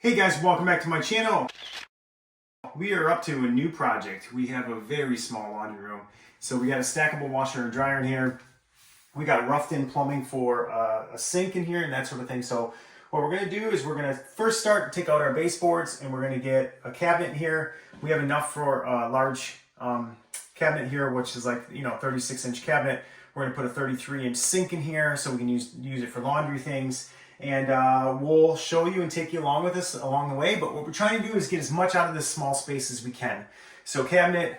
Hey guys, welcome back to my channel. We are up to a new project. We have a very small laundry room. So we got a stackable washer and dryer in here. We got roughed in plumbing for a sink in here and that sort of thing. So what we're gonna do is we're gonna first start take out our baseboards and we're gonna get a cabinet in here. We have enough for a large cabinet here, which is like, 36-inch cabinet. We're gonna put a 33-inch sink in here so we can use it for laundry things. And we'll show you and take you along with us along the way. But what we're trying to do is get as much out of this small space as we can. So cabinet,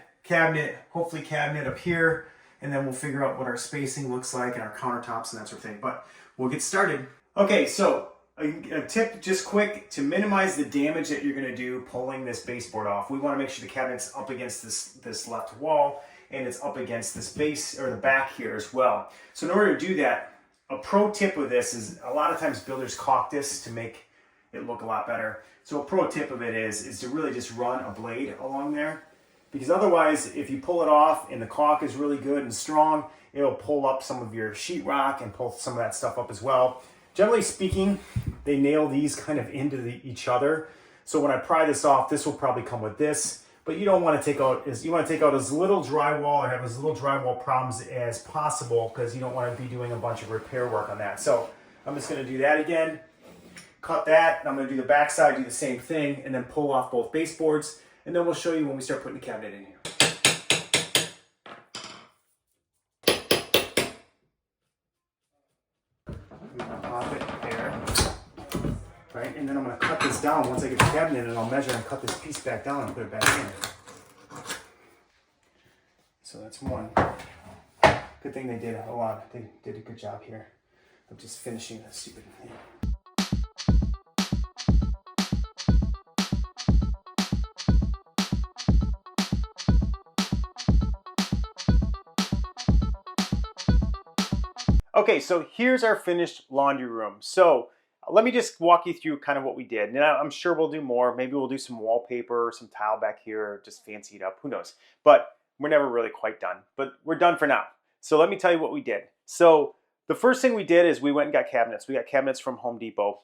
hopefully cabinet up here, and then we'll figure out what our spacing looks like and our countertops and that sort of thing. But we'll get started. Okay, so a tip just quick to minimize the damage that you're gonna do pulling this baseboard off. We wanna make sure the cabinet's up against this left wall and it's up against this base or the back here as well. So in order to do that, a pro tip with this is a lot of times builders caulk this to make it look a lot better. So a pro tip of it is to really just run a blade along there, because otherwise if you pull it off and the caulk is really good and strong, it'll pull up some of your sheetrock and pull some of that stuff up as well. Generally speaking, they nail these kind of into each other. So when I pry this off, this will probably come with this. But you don't want to take out as little drywall or have as little drywall problems as possible, because you don't want to be doing a bunch of repair work on that. So I'm just going to do that again, cut that, and I'm going to do the back side, do the same thing, and then pull off both baseboards, and then we'll show you when we start putting the cabinet in here. I'm going to pop it there, right? And then I'm going to cut this down once I get the cabinet in, and I'll measure and cut this piece back down and put it back in. So that's one. Good thing they did a lot. They did a good job here of just finishing that stupid thing. Okay, so here's our finished laundry room. So let me just walk you through kind of what we did. And I'm sure we'll do more. Maybe we'll do some wallpaper or some tile back here, just fancy it up, who knows. But we're never really quite done, but we're done for now. So let me tell you what we did. So the first thing we did is we went and got cabinets. We got cabinets from Home Depot.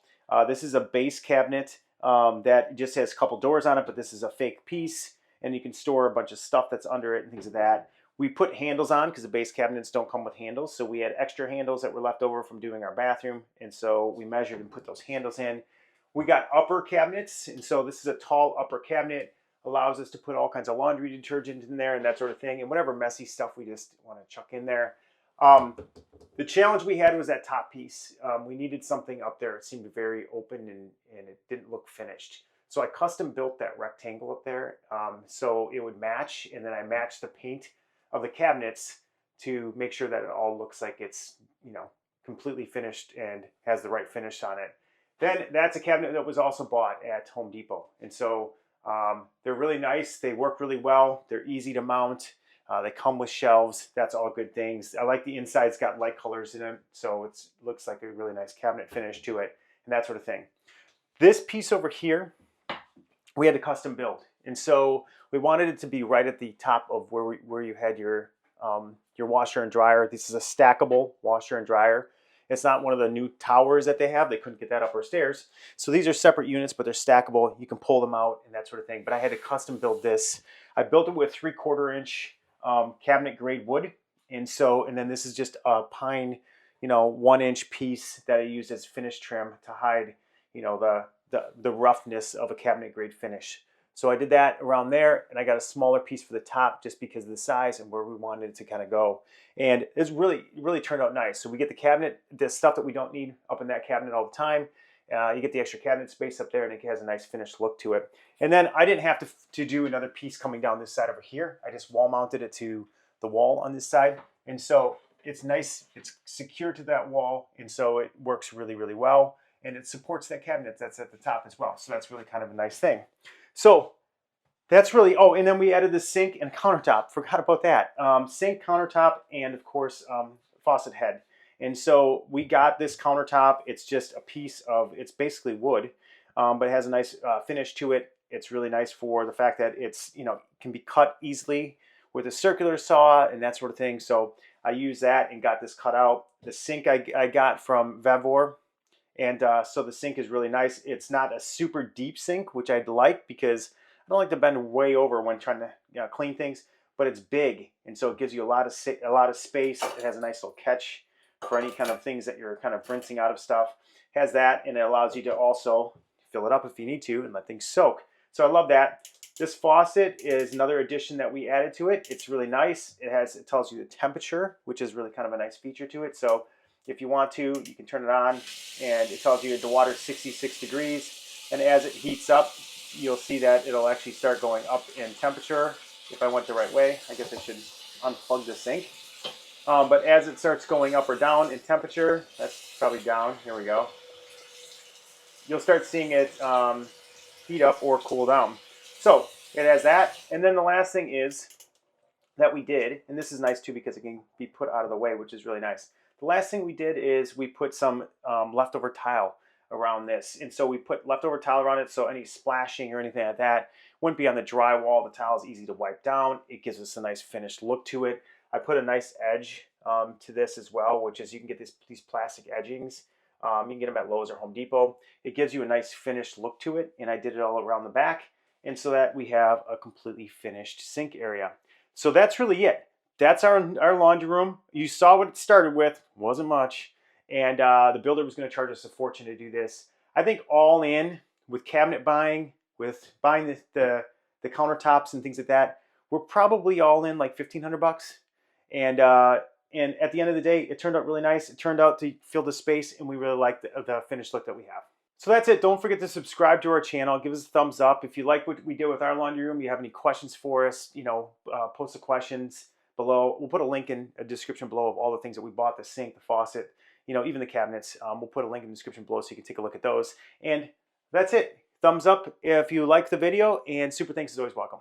This is a base cabinet that just has a couple doors on it, but this is a fake piece, and you can store a bunch of stuff that's under it and things of that. We put handles on because the base cabinets don't come with handles, so we had extra handles that were left over from doing our bathroom, and so we measured and put those handles in. We got upper cabinets, and so this is a tall upper cabinet. Allows us to put all kinds of laundry detergent in there and that sort of thing, and whatever messy stuff we just want to chuck in there. The challenge we had was that top piece. We needed something up there. It seemed very open and it didn't look finished. So I custom built that rectangle up there so it would match, and then I matched the paint of the cabinets to make sure that it all looks like it's completely finished and has the right finish on it. Then that's a cabinet that was also bought at Home Depot, and so they're really nice. They work really well. They're easy to mount. They come with shelves. That's all good things. I like the inside. It's got light colors in it, so it looks like a really nice cabinet finish to it and that sort of thing. This piece over here, we had to custom build, and so we wanted it to be right at the top of where you had your washer and dryer. This is a stackable washer and dryer. It's not one of the new towers that they have. They couldn't get that up our stairs. So these are separate units, but they're stackable. You can pull them out and that sort of thing. But I had to custom build this. I built it with 3/4 inch cabinet grade wood. And then this is just a pine, 1-inch piece that I used as finish trim to hide, the roughness of a cabinet grade finish. So I did that around there, and I got a smaller piece for the top just because of the size and where we wanted it to kind of go. And it's really turned out nice. So we get the cabinet, the stuff that we don't need up in that cabinet all the time. You get the extra cabinet space up there, and it has a nice finished look to it. And then I didn't have to do another piece coming down this side over here. I just wall mounted it to the wall on this side. And so it's nice, it's secure to that wall, and so it works really, really well. And it supports that cabinet that's at the top as well. So that's really kind of a nice thing. So that's really, and then we added the sink and countertop. Forgot about that. Sink, countertop, and of course, faucet head. And so we got this countertop. It's just a piece of, it's basically wood, but it has a nice finish to it. It's really nice for the fact that it's, can be cut easily with a circular saw and that sort of thing. So I used that and got this cut out. The sink I got from Vavor, And so the sink is really nice. It's not a super deep sink, which I'd like because I don't like to bend way over when trying to clean things. But it's big, and so it gives you a lot of space. It has a nice little catch for any kind of things that you're kind of rinsing out of stuff. It has that, and it allows you to also fill it up if you need to and let things soak. So I love that. This faucet is another addition that we added to it. It's really nice. It tells you the temperature, which is really kind of a nice feature to it. So if you want to, you can turn it on, and it tells you the water is 66 degrees. And as it heats up, you'll see that it'll actually start going up in temperature. If I went the right way, I guess I should unplug the sink. But as it starts going up or down in temperature, that's probably down, here we go, you'll start seeing it heat up or cool down. So it has that. And then the last thing is that we did, and this is nice too because it can be put out of the way, which is really nice. The last thing we did is we put some leftover tile around this. And so we put leftover tile around it, so any splashing or anything like that wouldn't be on the drywall. The tile is easy to wipe down. It gives us a nice finished look to it. I put a nice edge to this as well, which is you can get these plastic edgings. You can get them at Lowe's or Home Depot. It gives you a nice finished look to it, and I did it all around the back, and so that we have a completely finished sink area. So that's really it. That's our laundry room. You saw what it started with. Wasn't much. And the builder was going to charge us a fortune to do this. I think all in, with cabinet buying, with buying the countertops and things like that, we're probably all in like $1,500. And at the end of the day, it turned out really nice. It turned out to fill the space, and we really like the finished look that we have. So that's it. Don't forget to subscribe to our channel. Give us a thumbs up. If you like what we did with our laundry room, you have any questions for us, post the questions below. We'll put a link in a description below of all the things that we bought, the sink, the faucet, even the cabinets. We'll put a link in the description below so you can take a look at those. And that's it. Thumbs up if you like the video, and super thanks is always welcome.